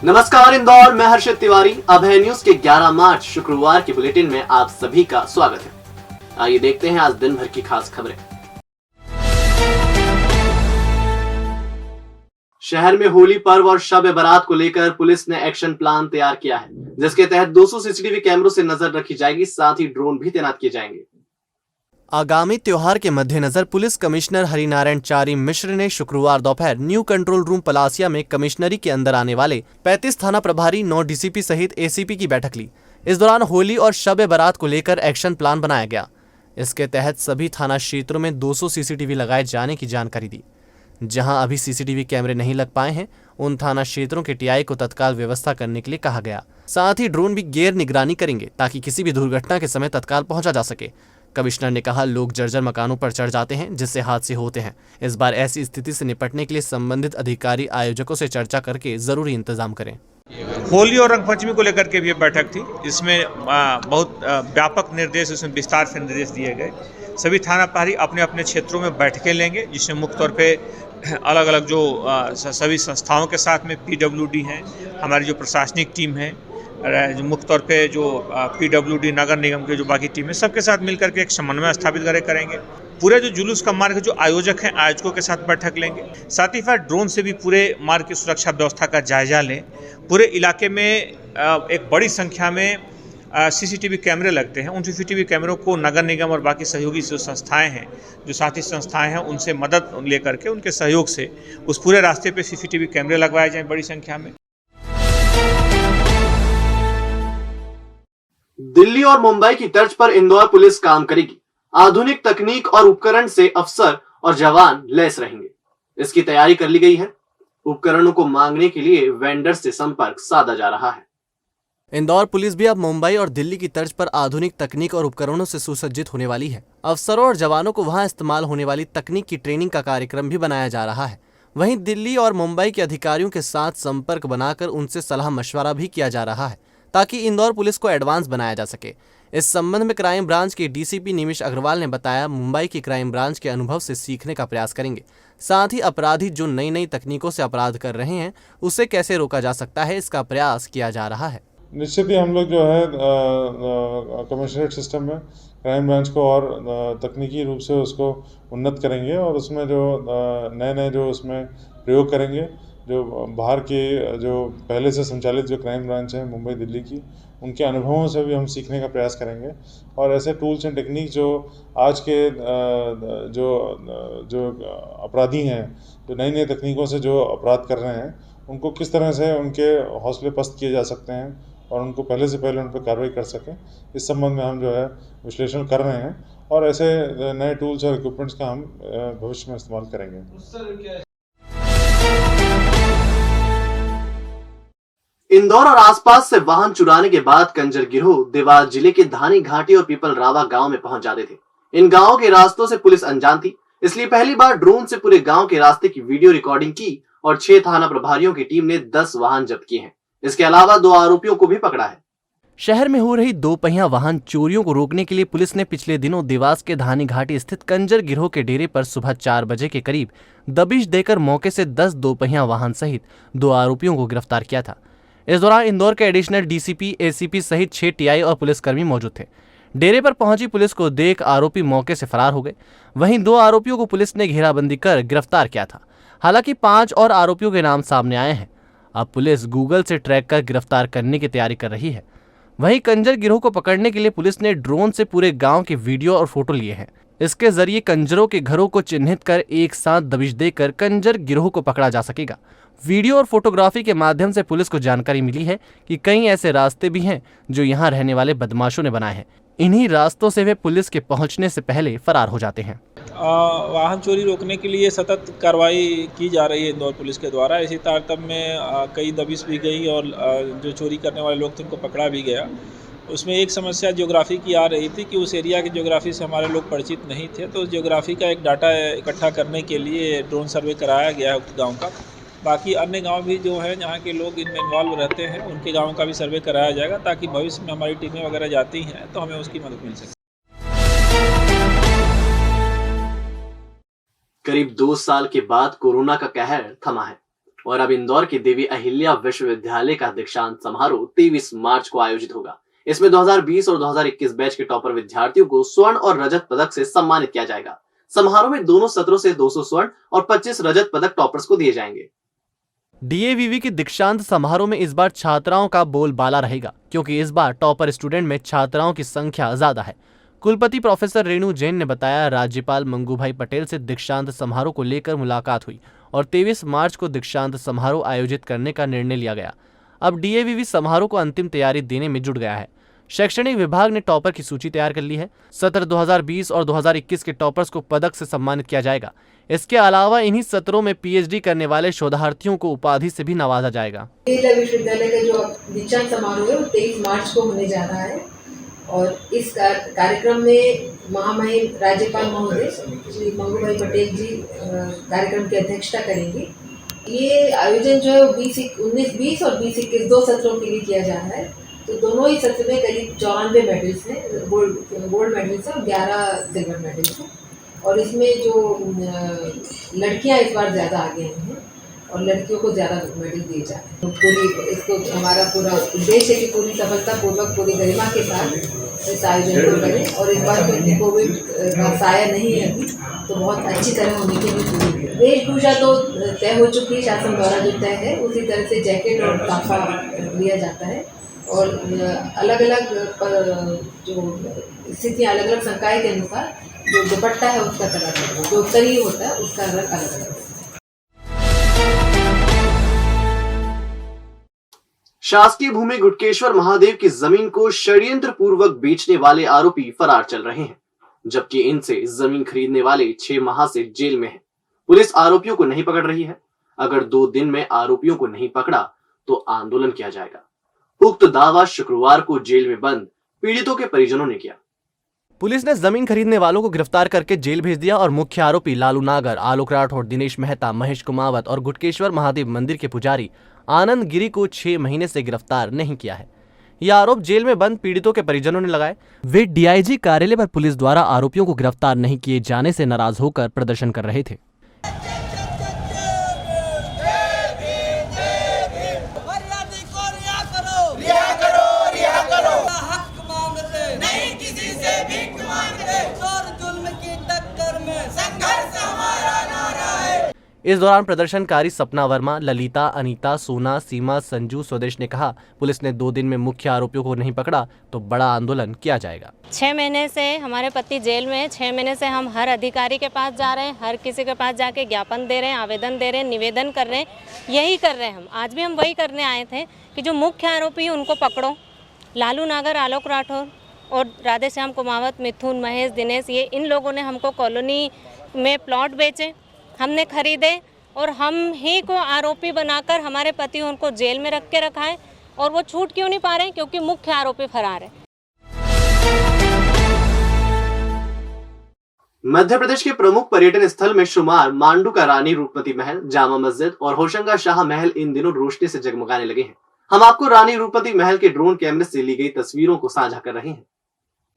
नमस्कार इंदौर, मैं हर्षित तिवारी। अभय न्यूज के 11 मार्च शुक्रवार के बुलेटिन में आप सभी का स्वागत है। आइए देखते हैं आज दिन भर की खास खबरें। शहर में होली पर्व और शब बारात को लेकर पुलिस ने एक्शन प्लान तैयार किया है, जिसके तहत 200 सीसीटीवी कैमरों से नजर रखी जाएगी। साथ ही ड्रोन भी तैनात किए जाएंगे। आगामी त्योहार के मद्देनजर पुलिस कमिश्नर हरिनारायण चारी मिश्र ने शुक्रवार दोपहर न्यू कंट्रोल रूम पलासिया में कमिश्नरी के अंदर आने वाले 35 थाना प्रभारी 9 डीसीपी सहित एसीपी की बैठक ली। इस दौरान होली और शब बारात को लेकर एक्शन प्लान बनाया गया। इसके तहत सभी थाना क्षेत्रों में 200 सीसीटीवी लगाए जाने की जानकारी दी। जहां अभी सीसीटीवी कैमरे नहीं लग पाए हैं, उन थाना क्षेत्रों के टीआई को तत्काल व्यवस्था करने के लिए कहा गया। साथ ही ड्रोन भी गैर निगरानी करेंगे ताकि किसी भी दुर्घटना के समय तत्काल पहुंचा जा सके। कमिश्नर ने कहा, लोग जर्जर मकानों पर चढ़ जाते हैं जिससे हादसे होते हैं। इस बार ऐसी स्थिति से निपटने के लिए संबंधित अधिकारी आयोजकों से चर्चा करके जरूरी इंतजाम करें। होली और रंग पंचमी को लेकर के भी बैठक थी। इसमें बहुत व्यापक निर्देश, इसमें विस्तार से निर्देश दिए गए। सभी थाना प्रभारी अपने अपने क्षेत्रों में बैठकें लेंगे, जिसमें मुख्य तौर पे अलग अलग जो सभी संस्थाओं के साथ में पीडब्ल्यूडी हैं, हमारी जो प्रशासनिक टीम है, जो मुख्य तौर पे जो पीडब्ल्यूडी नगर निगम के जो बाकी टीम है, सबके साथ मिलकर के एक समन्वय स्थापित करेंगे। पूरे जो जुलूस का मार्ग जो आयोजक हैं, आयोजकों के साथ बैठक लेंगे। साथ ही साथ ड्रोन से भी पूरे मार्ग की सुरक्षा व्यवस्था का जायजा लें। पूरे इलाके में एक बड़ी संख्या में सीसीटीवी कैमरे लगते हैं। उन सीसीटीवी कैमरों को नगर निगम और बाकी सहयोगी जो संस्थाएं हैं, जो साथी संस्थाएं हैं, उनसे मदद लेकर के उनके सहयोग से उस पूरे रास्ते पे सीसीटीवी कैमरे लगवाए जाएं बड़ी संख्या में। दिल्ली और मुंबई की तर्ज पर इंदौर पुलिस काम करेगी। आधुनिक तकनीक और उपकरण से अफसर और जवान लैस रहेंगे। इसकी तैयारी कर ली गई है। उपकरणों को मांगने के लिए वेंडर से संपर्क साधा जा रहा है। इंदौर पुलिस भी अब मुंबई और दिल्ली की तर्ज पर आधुनिक तकनीक और उपकरणों से सुसज्जित होने वाली है। अफसरों और जवानों को वहां इस्तेमाल होने वाली तकनीक की ट्रेनिंग का कार्यक्रम भी बनाया जा रहा है। वहीं दिल्ली और मुंबई के अधिकारियों के साथ संपर्क बनाकर उनसे सलाह मशवरा भी किया जा रहा है, ताकि इंदौर पुलिस को एडवांस बनाया जा सके। इस संबंध में क्राइम ब्रांच के डीसीपी निमिष अग्रवाल ने बताया, मुंबई की क्राइम ब्रांच के अनुभव से सीखने का प्रयास करेंगे। साथ ही अपराधी जो नई नई तकनीकों से अपराध कर रहे हैं, उसे कैसे रोका जा सकता है, इसका प्रयास किया जा रहा है। निश्चित ही हम लोग जो है कमिश्नरेट सिस्टम में क्राइम ब्रांच को और तकनीकी रूप से उसको उन्नत करेंगे और उसमें जो नए जो उसमें प्रयोग करेंगे, जो बाहर के जो पहले से संचालित जो क्राइम ब्रांच है मुंबई दिल्ली की, उनके अनुभवों से भी हम सीखने का प्रयास करेंगे। और ऐसे टूल्स एंड टेक्निक जो आज के जो अपराधी हैं, जो नई नई तकनीकों से जो अपराध कर रहे हैं, उनको किस तरह से उनके हौसले पस्त किए जा सकते हैं और उनको पहले से पहले उन पर कार्रवाई कर सकें, इस संबंध में हम जो है विश्लेषण कर रहे हैं और ऐसे नए टूल्स और इक्विपमेंट्स का हम भविष्य में इस्तेमाल करेंगे। इंदौर और आसपास से वाहन चुराने के बाद कंजर गिरोह देवास जिले के धानी घाटी और पीपल रावा गांव में पहुंच जाते थे। इन गांवों के रास्तों से पुलिस अनजान थी, इसलिए पहली बार ड्रोन से पूरे गांव के रास्ते की वीडियो रिकॉर्डिंग की और 6 थाना प्रभारियों की टीम ने 10 वाहन जब्त किए हैं। इसके अलावा 2 आरोपियों को भी पकड़ा है। शहर में हो रही 2 पहिया वाहन चोरियों को रोकने के लिए पुलिस ने पिछले दिनों देवास के धानी घाटी स्थित कंजर गिरोह के डेरे पर सुबह 4 बजे के करीब दबिश देकर मौके से 10 2 पहिया वाहन सहित 2 आरोपियों को गिरफ्तार किया था। इस दौरान इंदौर के एडिशनल डीसीपी, एसीपी सहित 6 टीआई और पुलिसकर्मी मौजूद थे। डेरे पर पहुंची पुलिस को देख आरोपी मौके से फरार हो गए। वहीं 2 आरोपियों को पुलिस ने घेराबंदी कर गिरफ्तार किया था। हालांकि 5 और आरोपियों के नाम सामने आए हैं। अब पुलिस गूगल से ट्रैक कर गिरफ्तार करने की तैयारी कर रही है। वहीं कंजर गिरोह को पकड़ने के लिए पुलिस ने ड्रोन से पूरे गांव के वीडियो और फोटो लिए हैं। इसके जरिए कंजरों के घरों को चिन्हित कर एक साथ दबिश देकर कंजर गिरोह को पकड़ा जा सकेगा। वीडियो और फोटोग्राफी के माध्यम से पुलिस को जानकारी मिली है कि कई ऐसे रास्ते भी हैं जो यहां रहने वाले बदमाशों ने बनाए हैं। इन्हीं रास्तों से वे पुलिस के पहुंचने से पहले फरार हो जाते हैं। वाहन चोरी रोकने के लिए सतत कार्रवाई की जा रही है इंदौर पुलिस के द्वारा। इसी तारतम्य में कई दबिश भी गई और जो चोरी करने वाले लोग थे उनको पकड़ा भी गया। उसमें एक समस्या ज्योग्राफी की आ रही थी कि उस एरिया की ज्योग्राफी से हमारे लोग परिचित नहीं थे, तो उस ज्योग्राफी का एक डाटा इकट्ठा करने के लिए ड्रोन सर्वे कराया गया है उक्त गाँव का। बाकी अन्य गांव भी जो है जहाँ के लोग इनमें इन्वॉल्व रहते हैं, उनके गाँव का भी सर्वे कराया जाएगा, ताकि भविष्य में हमारी टीमें वगैरह जाती हैं तो हमें उसकी मदद मिल सके। करीब 2 साल के बाद कोरोना का कहर थमा है। और अब इंदौर के देवी अहिल्या विश्वविद्यालय का दीक्षांत समारोह 23 मार्च को आयोजित होगा। इसमें 2020 और 2021 बैच के टॉपर विद्यार्थियों को स्वर्ण और रजत पदक से सम्मानित किया जाएगा। समारोह में दोनों सत्रों से 200 स्वर्ण और 25 रजत पदक टॉपर्स को दिए जाएंगे। डीएवीवी के दीक्षांत समारोह में इस बार छात्राओं का बोलबाला रहेगा, क्योंकि इस बार टॉपर स्टूडेंट में छात्राओं की संख्या ज्यादा है। कुलपति प्रोफेसर रेणु जैन ने बताया, राज्यपाल मंगूभाई पटेल से दीक्षांत समारोह को लेकर मुलाकात हुई और 23 मार्च को दीक्षांत समारोह आयोजित करने का निर्णय लिया गया। अब डीएवीवी समारोह को अंतिम तैयारी देने में जुट गया है। शैक्षणिक विभाग ने टॉपर की सूची तैयार कर ली है। सत्र 2020 और 2021 के टॉपर्स को पदक से सम्मानित किया जाएगा। इसके अलावा इन्हीं सत्रों में पीएचडी करने वाले शोधार्थियों को उपाधि से भी नवाजा जाएगा। विश्वविद्यालय का जो दीक्षांत समारोह है वो 23 मार्च को होने जा रहा है और इस कार्यक्रम में महामहिम राज्यपाल महोदय श्री मंगूभाई पटेल जी कार्यक्रम की अध्यक्षता करेंगे। ये आयोजन जो है वो 20 और 20-21 दो सत्रों के लिए किया जा रहा है। तो दोनों ही सत्र में करीब 94 मेडल्स हैं, गोल्ड मेडल्स हैं और 11 सिल्वर मेडल्स हैं। और इसमें जो लड़कियां इस बार ज़्यादा आगे आई हैं और लड़कियों को ज़्यादा मेडल दिए जा रहे हैं। पूरी इसको हमारा पूरा उद्देश्य है कि पूरी सफलतापूर्वक पूरी गरिमा के साथ इस आयोजन को करें और इस बार क्योंकि कोविड का साया नहीं है अभी, तो बहुत अच्छी तरह होने की भी पूरी वेशभूषा तो तय हो चुकी है। शासन द्वारा जो तय है उसी तरह से जैकेट और काफा लिया जाता है और अलग अलग जो स्थितियाँ अलग अलग संकाय के अनुसार जो दुपट्टा है उसका कलर अलग है, जो उत्तरी होता है उसका रंग अलग अलग है। शासकीय भूमि गुटकेश्वर महादेव की जमीन को षड्यंत्र पूर्वक बेचने वाले आरोपी फरार चल रहे हैं, जबकि इनसे जमीन खरीदने वाले 6 माह से जेल में हैं। पुलिस आरोपियों को नहीं पकड़ रही है। अगर 2 दिन में आरोपियों को नहीं पकड़ा तो आंदोलन किया जाएगा। उक्त दावा शुक्रवार को जेल में बंद पीड़ितों के परिजनों ने किया। पुलिस ने जमीन खरीदने वालों को गिरफ्तार करके जेल भेज दिया और मुख्य आरोपी लालू नागर, आलोक राठौड़, दिनेश मेहता, महेश कुमावत और गुटकेश्वर महादेव मंदिर के पुजारी आनंद गिरी को 6 महीने से गिरफ्तार नहीं किया है। यह आरोप जेल में बंद पीड़ितों के परिजनों ने लगाए। वे डीआईजी कार्यालय पर पुलिस द्वारा आरोपियों को गिरफ्तार नहीं किए जाने से नाराज होकर प्रदर्शन कर रहे थे। इस दौरान प्रदर्शनकारी सपना वर्मा, ललिता, अनीता, सोना, सीमा, संजू, स्वदेश ने कहा, पुलिस ने 2 दिन में मुख्य आरोपियों को नहीं पकड़ा तो बड़ा आंदोलन किया जाएगा। 6 महीने से हमारे पति जेल में हैं। 6 महीने से हम हर अधिकारी के पास जा रहे हैं, हर किसी के पास जाके ज्ञापन दे रहे हैं, आवेदन दे रहे हैं, निवेदन कर रहे हैं, यही कर रहे हैं हम। आज भी हम वही करने आए थे कि जो मुख्य आरोपी है उनको पकड़ो। लालू नागर, आलोक राठौर और राधे श्याम कुमावत, मिथुन, महेश, दिनेश, ये इन लोगों ने हमको कॉलोनी में प्लॉट बेचे, हमने खरीदे और हम ही को आरोपी बनाकर हमारे पति उनको जेल में रख के रखा है। और वो छूट क्यों नहीं पा रहे हैं? क्योंकि मुख्य आरोपी फरार है। मध्य प्रदेश के प्रमुख पर्यटन स्थल में शुमार मांडू का रानी रूपमती महल, जामा मस्जिद और होशंगा शाह महल इन दिनों रोशनी से जगमगाने लगे हैं। हम आपको रानी रूपमती महल के ड्रोन कैमरे से ली गई तस्वीरों को साझा कर रहे हैं।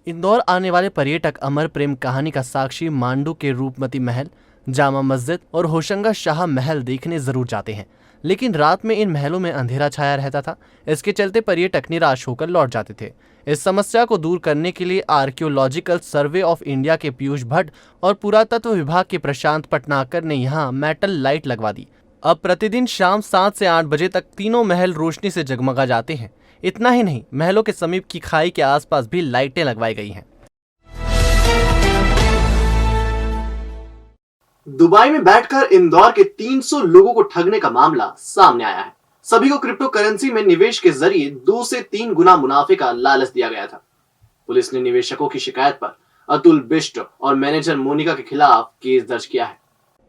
इंदौर आने वाले पर्यटक अमर प्रेम कहानी का साक्षी मांडू के रूपमती महल, जामा मस्जिद और होशंगा शाह महल देखने जरूर जाते हैं, लेकिन रात में इन महलों में अंधेरा छाया रहता था। इसके चलते पर्यटक निराश होकर लौट जाते थे। इस समस्या को दूर करने के लिए आर्कियोलॉजिकल सर्वे ऑफ इंडिया के पीयूष भट्ट और पुरातत्व विभाग के प्रशांत पटनाकर ने यहाँ मेटल लाइट लगवा दी। अब प्रतिदिन शाम 7 से 8 बजे तक तीनों महल रोशनी से जगमगा जाते हैं। इतना ही नहीं, महलों के समीप की खाई के आसपास भी लाइटें लगवाई गई हैं। दुबई में बैठकर इंदौर के 300 लोगों को ठगने का मामला सामने आया है। सभी को क्रिप्टो करेंसी में निवेश के जरिए 2 से 3 गुना मुनाफे का लालच दिया गया था। पुलिस ने निवेशकों की शिकायत पर अतुल बिष्ट और मैनेजर मोनिका के खिलाफ केस दर्ज किया है।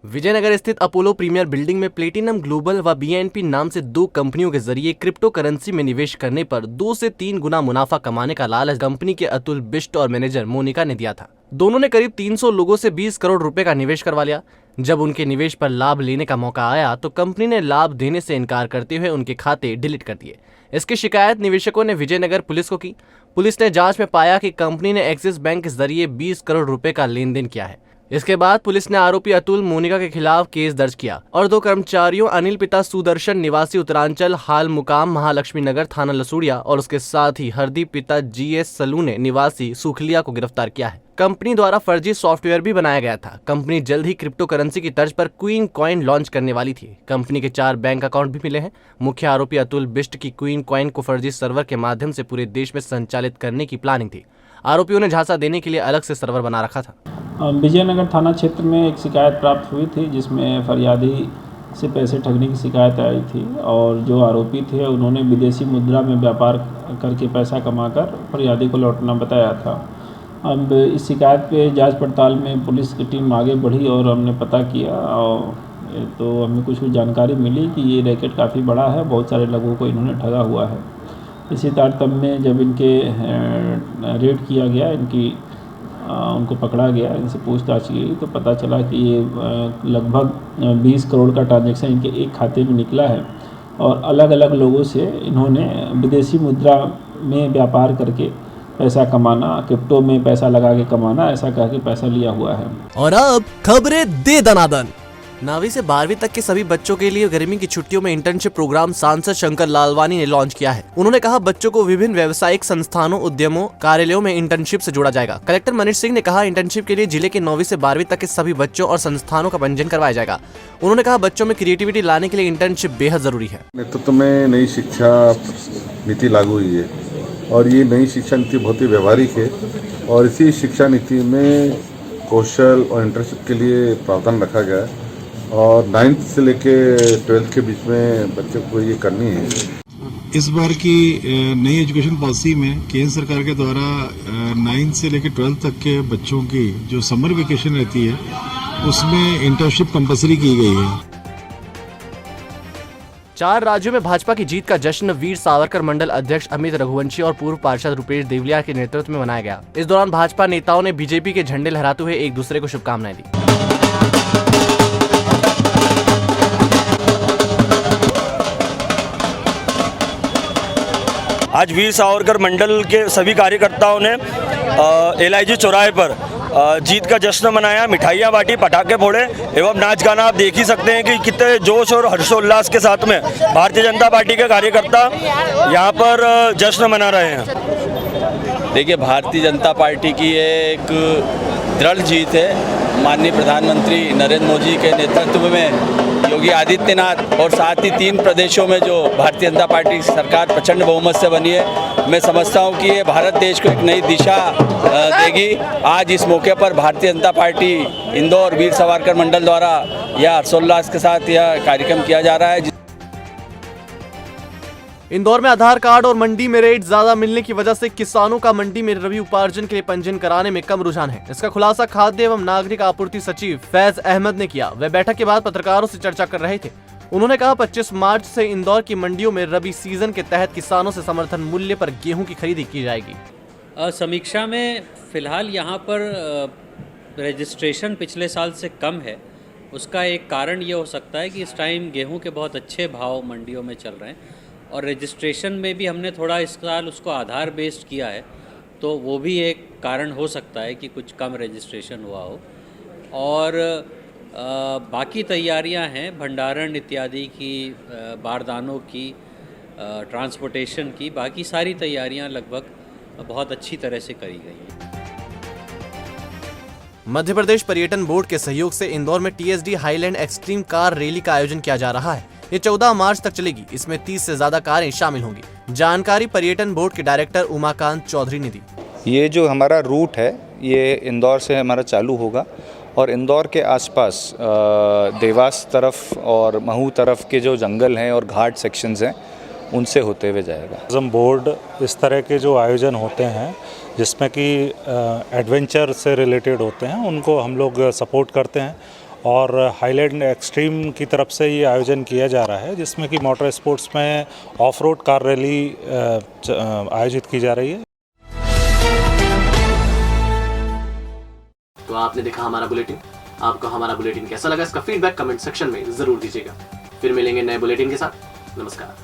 विजयनगर स्थित अपोलो प्रीमियर बिल्डिंग में प्लेटिनम ग्लोबल व बीएनपी नाम से 2 कंपनियों के जरिए क्रिप्टो करेंसी में निवेश करने पर 2 से 3 गुना मुनाफा कमाने का लालच कंपनी के अतुल बिष्ट और मैनेजर मोनिका ने दिया था। दोनों ने करीब 300 लोगों से 20 करोड़ रुपए का निवेश करवा लिया। जब उनके निवेश पर लाभ लेने का मौका आया तो कंपनी ने लाभ देने से इनकार करते हुए उनके खाते डिलीट कर दिए। इसकी शिकायत निवेशकों ने विजयनगर पुलिस को की। पुलिस ने जांच में पाया कि कंपनी ने एक्सिस बैंक के जरिए 20 करोड़ रुपए का लेन देन किया है। इसके बाद पुलिस ने आरोपी अतुल मोनिका के खिलाफ केस दर्ज किया और 2 कर्मचारियों अनिल पिता सुदर्शन निवासी उत्तरांचल हाल मुकाम महालक्ष्मी नगर थाना लसूड़िया और उसके साथ ही हरदीप पिता GS सलूने निवासी सुखलिया को गिरफ्तार किया है। कंपनी द्वारा फर्जी सॉफ्टवेयर भी बनाया गया था। कंपनी जल्द ही क्रिप्टो करेंसी की तर्ज पर क्वीन कॉइन लॉन्च करने वाली थी। कंपनी के 4 बैंक अकाउंट भी मिले हैं। मुख्य आरोपी अतुल बिष्ट की क्वीन कॉइन को फर्जी सर्वर के माध्यम से पूरे देश में संचालित करने की प्लानिंग थी। आरोपियों ने झांसा देने के लिए अलग से सर्वर बना रखा था। विजयनगर थाना क्षेत्र में एक शिकायत प्राप्त हुई थी जिसमें फरियादी से पैसे ठगने की शिकायत आई थी और जो आरोपी थे उन्होंने विदेशी मुद्रा में व्यापार करके पैसा कमाकर फरियादी को लौटना बताया था। अब इस शिकायत पे जांच पड़ताल में पुलिस की टीम आगे बढ़ी और हमने पता किया और तो हमें कुछ जानकारी मिली कि ये रैकेट काफ़ी बड़ा है, बहुत सारे लोगों को इन्होंने ठगा हुआ है। इसी तारतम्य में जब इनके रेड किया गया, उनको पकड़ा गया, इनसे पूछताछ की तो पता चला कि ये लगभग 20 करोड़ का ट्रांजैक्शन इनके एक खाते में निकला है और अलग अलग लोगों से इन्होंने विदेशी मुद्रा में व्यापार करके पैसा कमाना, क्रिप्टो में पैसा लगा के कमाना, ऐसा कह के पैसा लिया हुआ है। और अब खबरें दे दनादन। 9वीं से 12वीं तक के सभी बच्चों के लिए गर्मी की छुट्टियों में इंटर्नशिप प्रोग्राम सांसद शंकर लालवानी ने लॉन्च किया है। उन्होंने कहा बच्चों को विभिन्न व्यावसायिक संस्थानों, उद्यमों, कार्यालयों में इंटर्नशिप से जोड़ा जाएगा। कलेक्टर मनीष सिंह ने कहा इंटर्नशिप के लिए जिले के 9वीं से 12वीं तक के सभी बच्चों और संस्थानों का पंजीयन करवाया जाएगा। उन्होंने कहा बच्चों में क्रिएटिविटी लाने के लिए इंटर्नशिप बेहद जरूरी है। नेतृत्व में नई शिक्षा नीति लागू हुई है और ये नई शिक्षा नीति बहुत ही व्यवहारिक है और इसी शिक्षा नीति में कौशल और इंटर्नशिप के लिए प्रावधान रखा गया है और 9th से लेके 12th के बीच में बच्चे को ये करनी है। इस बार की नई एजुकेशन पॉलिसी में केंद्र सरकार के द्वारा 9th से लेके 12th तक के बच्चों की जो समर वेकेशन रहती है उसमें इंटर्नशिप कंपलसरी की गई है। 4 राज्यों में भाजपा की जीत का जश्न वीर सावरकर मंडल अध्यक्ष अमित रघुवंशी और पूर्व पार्षद रुपेश देवलिया के नेतृत्व में मनाया गया। इस दौरान भाजपा नेताओं ने बीजेपी के झंडे लहराते हुए एक दूसरे को शुभकामनाएं दी। आज वीर सावरकर मंडल के सभी कार्यकर्ताओं ने LIG चौराहे पर जीत का जश्न मनाया, मिठाइयाँ बांटी, पटाखे फोड़े एवं नाच गाना। आप देख ही सकते हैं कि कितने जोश और हर्षोल्लास के साथ में भारतीय जनता पार्टी के कार्यकर्ता यहाँ पर जश्न मना रहे हैं। देखिए, भारतीय जनता पार्टी की ये एक दृढ़ जीत है। माननीय प्रधानमंत्री नरेंद्र मोदी के नेतृत्व में योगी आदित्यनाथ और साथ ही 3 प्रदेशों में जो भारतीय जनता पार्टी सरकार प्रचंड बहुमत से बनी है, मैं समझता हूं कि ये भारत देश को एक नई दिशा देगी। आज इस मौके पर भारतीय जनता पार्टी इंदौर वीर सावरकर मंडल द्वारा यह हर्षोल्लास के साथ यह कार्यक्रम किया जा रहा है। इंदौर में आधार कार्ड और मंडी में रेट ज्यादा मिलने की वजह से किसानों का मंडी में रबी उपार्जन के लिए पंजीयन कराने में कम रुझान है। इसका खुलासा खाद्य एवं नागरिक आपूर्ति सचिव फैज अहमद ने किया। वे बैठक के बाद पत्रकारों से चर्चा कर रहे थे। उन्होंने कहा 25 मार्च से इंदौर की मंडियों में रबी सीजन के तहत किसानों से समर्थन मूल्य पर गेहूं की खरीदी की जाएगी। समीक्षा में फिलहाल यहाँ पर रजिस्ट्रेशन पिछले साल से कम है। उसका एक कारण ये हो सकता है कि इस टाइम गेहूं के बहुत अच्छे भाव मंडियों में चल रहे हैं और रजिस्ट्रेशन में भी हमने थोड़ा इस साल उसको आधार बेस्ड किया है, तो वो भी एक कारण हो सकता है कि कुछ कम रजिस्ट्रेशन हुआ हो। और बाकी तैयारियां हैं भंडारण इत्यादि की, बारदानों की, ट्रांसपोर्टेशन की, बाकी सारी तैयारियां लगभग बहुत अच्छी तरह से करी गई हैं। मध्य प्रदेश पर्यटन बोर्ड के सहयोग से इंदौर में TSD highland extreme car rally का आयोजन किया जा रहा है। ये 14 मार्च तक चलेगी। इसमें 30 से ज्यादा कारें शामिल होंगी। जानकारी पर्यटन बोर्ड के डायरेक्टर उमाकांत चौधरी ने दी। ये जो हमारा रूट है ये इंदौर से हमारा चालू होगा और इंदौर के आसपास देवास तरफ और महू तरफ के जो जंगल हैं और घाट सेक्शंस हैं उनसे होते हुए जाएगा। टूरिज्म बोर्ड इस तरह के जो आयोजन होते हैं जिसमें कि एडवेंचर से रिलेटेड होते हैं उनको हम लोग सपोर्ट करते हैं और हाईलैंड एक्सट्रीम की तरफ से ये आयोजन किया जा रहा है जिसमें कि मोटर स्पोर्ट्स में ऑफ रोड कार रैली आयोजित की जा रही है। तो आपने देखा हमारा बुलेटिन। आपको हमारा बुलेटिन कैसा लगा, इसका फीडबैक कमेंट सेक्शन में जरूर दीजिएगा। फिर मिलेंगे नए बुलेटिन के साथ। नमस्कार।